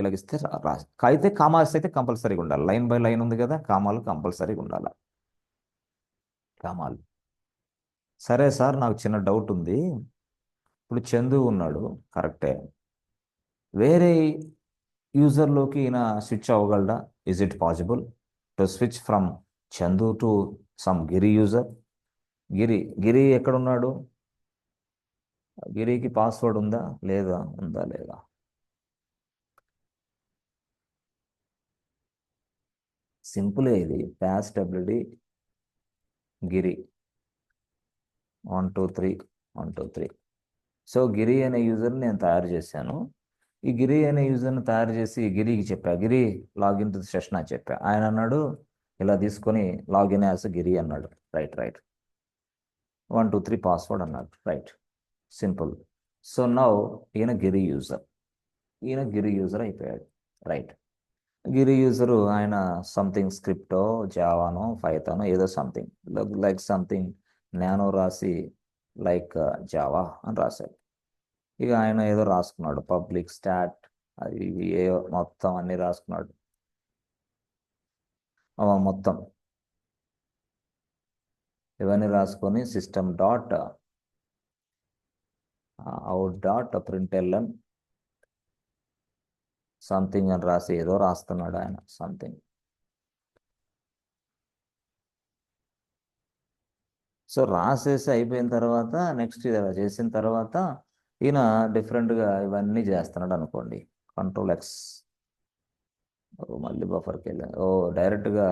ఇలాగిస్తే రాసి అయితే కామాస్ అయితే కంపల్సరీగా ఉండాలి. లైన్ బై లైన్ ఉంది కదా, కామాలు కంపల్సరీగా ఉండాలి. కామాలు. సరే సార్, నాకు చిన్న డౌట్ ఉంది. ఇప్పుడు చందు ఉన్నాడు, కరెక్టే. వేరే యూజర్లోకి ఈయన switch అవ్వగలడా? Is it possible to switch from Chandu to some Giri user? గిరి ఎక్కడున్నాడు? గిరికి పాస్వర్డ్ ఉందా లేదా? ఉందా లేదా? సింపులే ఇది. passwd గిరి 123 123. సో గిరి అనే యూజర్ని నేను తయారు చేశాను. ఈ గిరి అనే యూజర్ని తయారు చేసి గిరికి చెప్పా, గిరి లాగిన్ టు సెషన్ అని చెప్పా. ఆయన అన్నాడు ఇలా తీసుకొని లాగిన్ యాజ్ గిరి అన్నాడు. Right right. 123 పాస్వర్డ్ అన్నాడు. Right, simple. సో నౌ ఈయన గిరి యూజర్ అయిపోయాడు. రైట్. గిరి యూజరు ఆయన సంథింగ్ స్క్రిప్టో జావానో పైథానో ఏదో సంథింగ్ లైక్ సంథింగ్ నానో రాసి లైక్ జావా అని రాశాడు. ఇక ఆయన ఏదో రాసుకున్నాడు, పబ్లిక్ స్టాట్ అది ఇవి ఏ మొత్తం అన్ని రాసుకున్నాడు. మొత్తం ఇవన్నీ రాసుకొని system dot out dot println something అని రాసి ఏదో రాస్తున్నాడు ఆయన సంథింగ్. సో రాసేసి అయిపోయిన తర్వాత నెక్స్ట్ ఇది అలా చేసిన తర్వాత ఈయన డిఫరెంట్గా ఇవన్నీ చేస్తున్నాడు అనుకోండి. Control X. మళ్ళీ బఫర్కి వెళ్ళాను. డైరెక్ట్గా.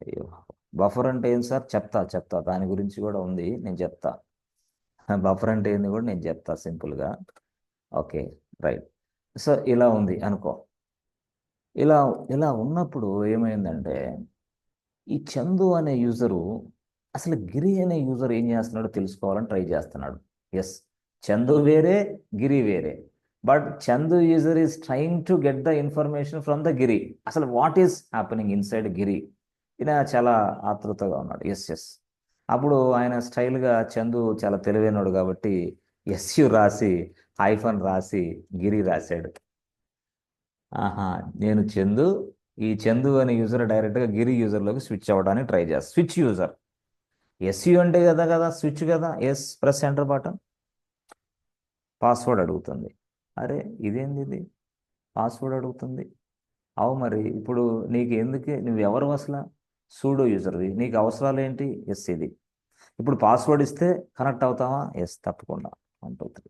అయ్యో, బఫర్ అంటే ఏం సార్? చెప్తా దాని గురించి కూడా ఉంది, నేను చెప్తా. బఫర్ అంటే ఏంది కూడా నేను చెప్తా సింపుల్గా. Okay, right. సో ఇలా ఉంది అనుకో. ఇలా ఇలా ఉన్నప్పుడు ఏమైందంటే ఈ చందు అనే యూజరు అసలు గిరి అనే యూజర్ ఏం చేస్తున్నాడో తెలుసుకోవాలని ట్రై చేస్తున్నాడు. ఎస్, చందు వేరే, గిరి వేరే. But Chandu user is trying to get the information from the Giri. అసలు what is happening inside Giri? ఈయన చాలా ఆతృతగా ఉన్నాడు. ఎస్. అప్పుడు ఆయన స్టైల్గా చందు చాలా తెలివైనడు కాబట్టి ఎస్యు రాసి హైఫన్ రాసి గిరి రాశాడు. ఆహా, నేను చందు, ఈ చందు అనే యూజర్ డైరెక్ట్గా గిరి యూజర్లోకి స్విచ్ అవ్వడానికి ట్రై చేస్తా. స్విచ్ యూజర్ ఎస్యు అంటే కదా స్విచ్ కదా. Yes, press enter button. Password అడుగుతుంది. అరే ఇదేంది ఇది, పాస్వర్డ్ అడుగుతుంది. అవు మరి ఇప్పుడు నీకు ఎందుకు, నువ్వు ఎవరు అసలు? సూడో యూజర్వి, నీకు అవసరాలు ఏంటి? ఎస్ ఇది. ఇప్పుడు పాస్వర్డ్ ఇస్తే కనెక్ట్ అవుతావా? ఎస్, తప్పకుండా. 123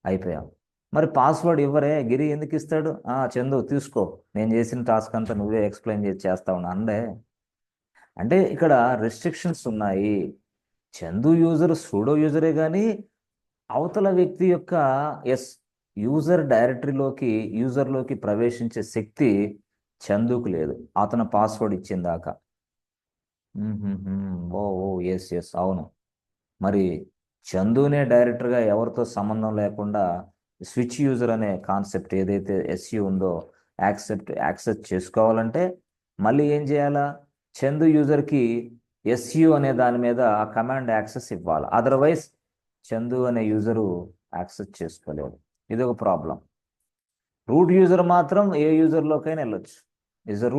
అయిపోయాం. మరి పాస్వర్డ్ ఇవ్వరే, గిరి ఎందుకు ఇస్తాడు? చందు తీసుకో, నేను చేసిన టాస్క్ అంతా నువ్వే ఎక్స్ప్లెయిన్ చేస్తా ఉన్నా అండే. అంటే ఇక్కడ రెస్ట్రిక్షన్స్ ఉన్నాయి. చందు యూజర్ సూడో యూజరే కానీ అవతల వ్యక్తి యొక్క ఎస్ యూజర్లోకి ప్రవేశించే శక్తి చందుకు లేదు, అతను పాస్వర్డ్ ఇచ్చిందాకా. ఎస్ అవును. మరి చందునే డైరెక్టర్గా ఎవరితో సంబంధం లేకుండా స్విచ్ యూజర్ అనే కాన్సెప్ట్ ఏదైతే ఎస్యు ఉందో యాక్సెస్ చేసుకోవాలంటే మళ్ళీ ఏం చేయాలా? చందు యూజర్కి ఎస్యు అనే దాని మీద ఆ కమాండ్ యాక్సెస్ ఇవ్వాలి. అదర్వైజ్ చందు అనే యూజరు యాక్సెస్ చేసుకోలేడు. ఇది ఒక ప్రాబ్లం. రూట్ యూజర్ మాత్రం ఏ యూజర్లోకైనా వెళ్ళొచ్చు. ఈజ్ అ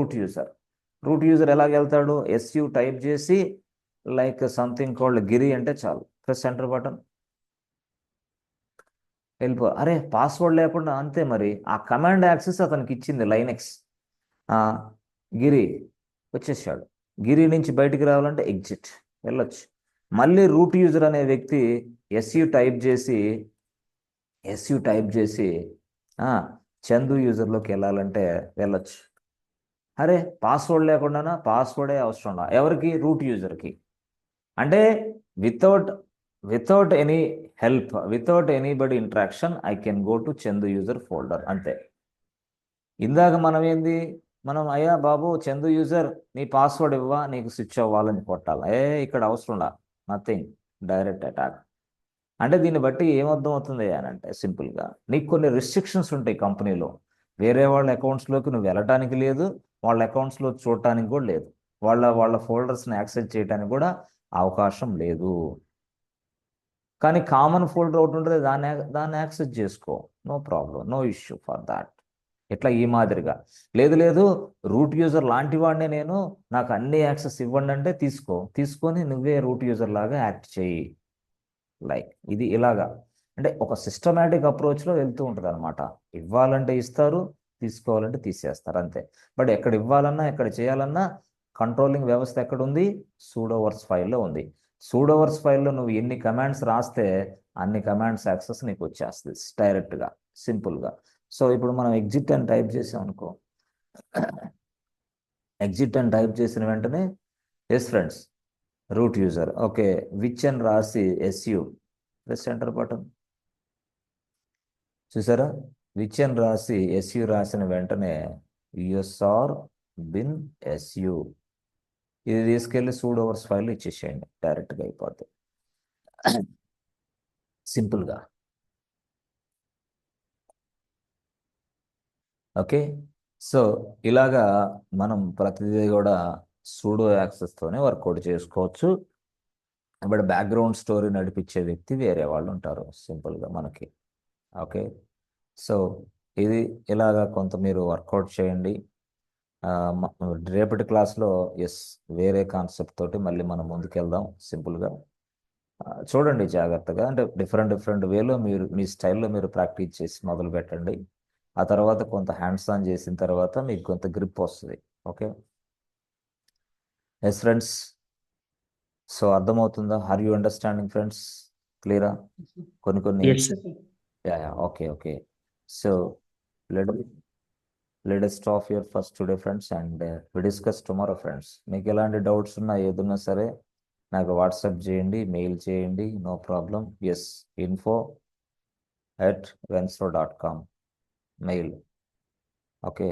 రూట్ యూజర్ ఎలాగ వెళ్తాడు? ఎస్యు టైప్ చేసి లైక్ సంథింగ్ కాల్డ్ గిరి అంటే చాలు, ప్రెస్ ఎంటర్ బటన్, వెళ్ళిపో. అరే పాస్వర్డ్ లేకుండా అంతే. మరి ఆ కమాండ్ యాక్సెస్ అతనికి ఇచ్చింది లైనెక్స్. గిరి వచ్చేసాడు. గిరి నుంచి బయటికి రావాలంటే ఎగ్జిట్ వెళ్ళొచ్చు. మళ్ళీ రూట్ యూజర్ అనే వ్యక్తి ఎస్యు టైప్ చేసి చందు యూజర్లోకి వెళ్ళాలంటే వెళ్ళొచ్చు. అరే పాస్వర్డ్ లేకుండానా? పాస్వర్డే అవసరం ఎవరికి? రూట్ యూజర్కి. అంటే without any help, without anybody interaction I can go to Chandu user folder అంతే. ఇందాక మనం అయ్యా బాబు చందు యూజర్ నీ పాస్వర్డ్ ఇవ్వా, నీకు స్విచ్ అవ్వాలని కొట్టాలి. ఇక్కడ అవసరంలా, నథింగ్, డైరెక్ట్ అటాక్. అంటే దీన్ని బట్టి ఏమర్థం అవుతుంది అని అంటే సింపుల్గా నీకు కొన్ని రిస్ట్రిక్షన్స్ ఉంటాయి కంపెనీలో. వేరే వాళ్ళ అకౌంట్స్లోకి నువ్వు వెళ్ళటానికి లేదు, వాళ్ళ అకౌంట్స్లో చూడటానికి కూడా లేదు, వాళ్ళ ఫోల్డర్స్ని యాక్సెస్ చేయడానికి కూడా అవకాశం లేదు. కానీ కామన్ ఫోల్డర్ ఒకటి ఉంటుంది, దాన్ని యాక్సెస్ చేసుకో, no problem, no issue for that. ఇట్లా ఈ మాదిరిగా. లేదు లేదు, రూట్ యూజర్ లాంటి వాడినే నేను, నాకు అన్ని యాక్సెస్ ఇవ్వండి అంటే తీసుకొని నువ్వే రూట్ యూజర్ లాగా యాక్ట్ చేయి. లైక్ ఇది ఇలాగా, అంటే ఒక సిస్టమేటిక్ అప్రోచ్లో వెళ్తూ ఉంటుంది అనమాట. ఇవ్వాలంటే ఇస్తారు, తీసుకోవాలంటే తీసేస్తారు, అంతే. బట్ ఎక్కడ ఇవ్వాలన్నా ఎక్కడ చేయాలన్నా కంట్రోలింగ్ వ్యవస్థ ఎక్కడుంది? సూడోవర్స్ ఫైల్లో ఉంది. సూడోవర్స్ ఫైల్లో నువ్వు ఎన్ని కమాండ్స్ రాస్తే అన్ని కమాండ్స్ యాక్సెస్ నీకు వచ్చేస్తుంది డైరెక్ట్గా, సింపుల్గా. సో ఇప్పుడు మనం ఎగ్జిట్ అని టైప్ చేసాం అనుకో, ఎగ్జిట్ అని టైప్ చేసిన వెంటనే yes friends, root user okay, which అని రాసి ఎస్యు ప్రెస్ ఎంటర్ బటన్. చూసారా? విచ్ అని రాసి ఎస్యు రాసిన వెంటనే యుఎస్ఆర్ బిన్ ఎస్యు, ఇది తీసుకెళ్ళి సూడోవర్స్ ఫైల్ ఇచ్చేసేయండి, డైరెక్ట్గా అయిపోద్ది సింపుల్గా. ఓకే, సో ఇలాగా మనం ప్రతిదీ కూడా సూడో యాక్సెస్తోనే వర్కౌట్ చేసుకోవచ్చు. బట్ బ్యాక్గ్రౌండ్ స్టోరీ నడిపించే వ్యక్తి వేరే వాళ్ళు ఉంటారు సింపుల్గా మనకి. ఓకే, సో ఇది ఇలాగా కొంత మీరు వర్కౌట్ చేయండి. ఆ, మ- రేపటి క్లాస్లో ఎస్, వేరే కాన్సెప్ట్ తోటి మళ్ళీ మనం ముందుకెళ్దాం సింపుల్గా. చూడండి జాగ్రత్తగా, అంటే డిఫరెంట్ డిఫరెంట్ వేలో మీరు మీ స్టైల్లో మీరు ప్రాక్టీస్ చేసి మొదలు పెట్టండి. ఆ తర్వాత కొంత హ్యాండ్స్ ఆన్ చేసిన తర్వాత మీకు కొంత గ్రిప్ వస్తుంది. ఓకే, ఎస్ ఫ్రెండ్స్, సో అర్థమవుతుందా? Are you understanding friends? క్లియరా? కొన్ని కొన్ని Yes, sir. Yeah yeah, okay okay. So let let us stop here first today friends, and we discuss tomorrow friends. మీకు ఎలాంటి డౌట్స్ ఉన్నా ఏదున్నా సరే నాకు వాట్సాప్ చేయండి, మెయిల్ చేయండి, no problem. Yes, info@venso.com mail. Okay.